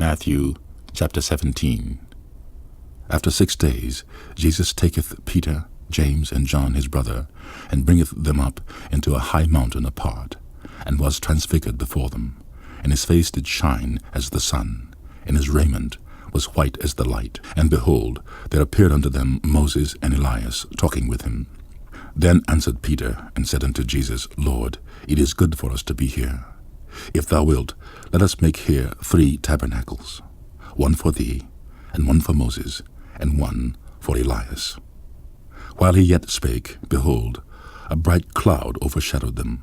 Matthew chapter 17. After 6 days Jesus taketh Peter, James, and John his brother, and bringeth them up into a high mountain apart, and was transfigured before them. And his face did shine as the sun, and his raiment was white as the light. And behold, there appeared unto them Moses and Elias, talking with him. Then answered Peter, and said unto Jesus, Lord, it is good for us to be here. If thou wilt, let us make here 3 tabernacles, one for thee, and one for Moses, and one for Elias. While he yet spake, behold, a bright cloud overshadowed them.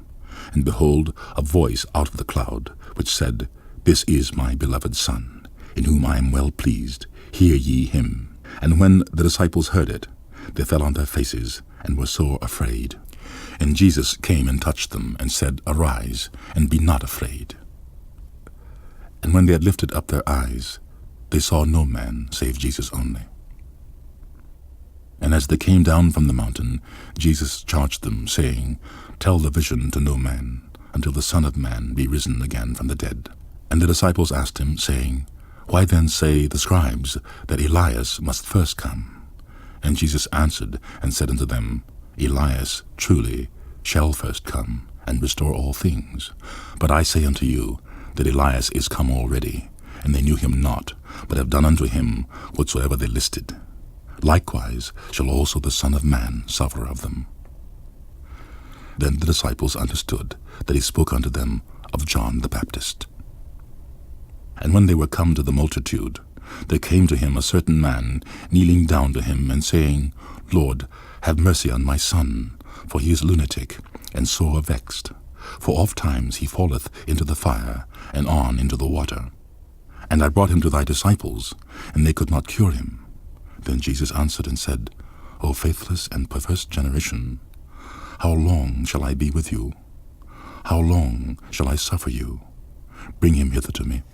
And behold, a voice out of the cloud, which said, This is my beloved Son, in whom I am well pleased. Hear ye him. And when the disciples heard it, they fell on their faces, and were sore afraid. And Jesus came and touched them, and said, Arise, and be not afraid. And when they had lifted up their eyes, they saw no man save Jesus only. And as they came down from the mountain, Jesus charged them, saying, Tell the vision to no man, until the Son of Man be risen again from the dead. And the disciples asked him, saying, Why then say the scribes that Elias must first come? And Jesus answered and said unto them, Elias truly shall first come, and restore all things. But I say unto you, that Elias is come already, and they knew him not, but have done unto him whatsoever they listed. Likewise shall also the Son of Man suffer of them. Then the disciples understood that he spoke unto them of John the Baptist. And when they were come to the multitude, there came to him a certain man, kneeling down to him, and saying, Lord, have mercy on my son, for he is lunatic, and sore vexed. For oft times he falleth into the fire, and on into the water. And I brought him to thy disciples, and they could not cure him. Then Jesus answered and said, O faithless and perverse generation, how long shall I be with you? How long shall I suffer you? Bring him hither to me.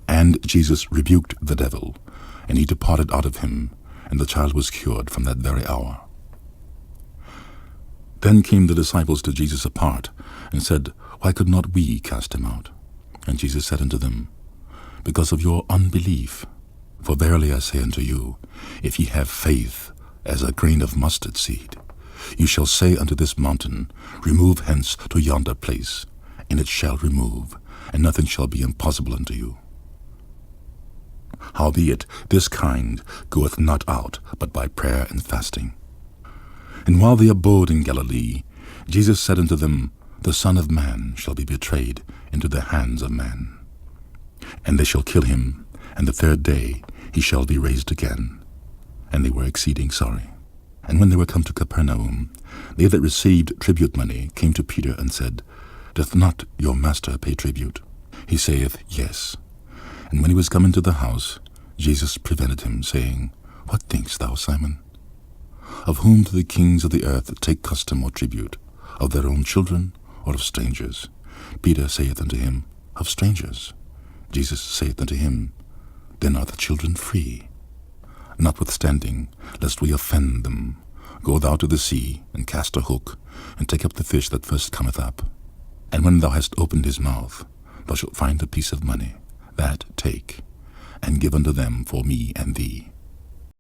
And Jesus rebuked the devil, and he departed out of him, and the child was cured from that very hour. Then came the disciples to Jesus apart, and said, Why could not we cast him out? And Jesus said unto them, Because of your unbelief. For verily I say unto you, if ye have faith as a grain of mustard seed, you shall say unto this mountain, Remove hence to yonder place, and it shall remove, and nothing shall be impossible unto you. Howbeit, this kind goeth not out but by prayer and fasting. And while they abode in Galilee, Jesus said unto them, The Son of Man shall be betrayed into the hands of men. And they shall kill him, and the 3rd day he shall be raised again. And they were exceeding sorry. And when they were come to Capernaum, they that received tribute money came to Peter and said, Doth not your master pay tribute? He saith, Yes. And when he was come into the house, Jesus prevented him, saying, What thinkst thou, Simon? Of whom do the kings of the earth take custom or tribute? Of their own children, or of strangers? Peter saith unto him, Of strangers. Jesus saith unto him, Then are the children free. Notwithstanding, lest we offend them, go thou to the sea, and cast a hook, and take up the fish that first cometh up. And when thou hast opened his mouth, thou shalt find a piece of money. That take, and give unto them for me and thee.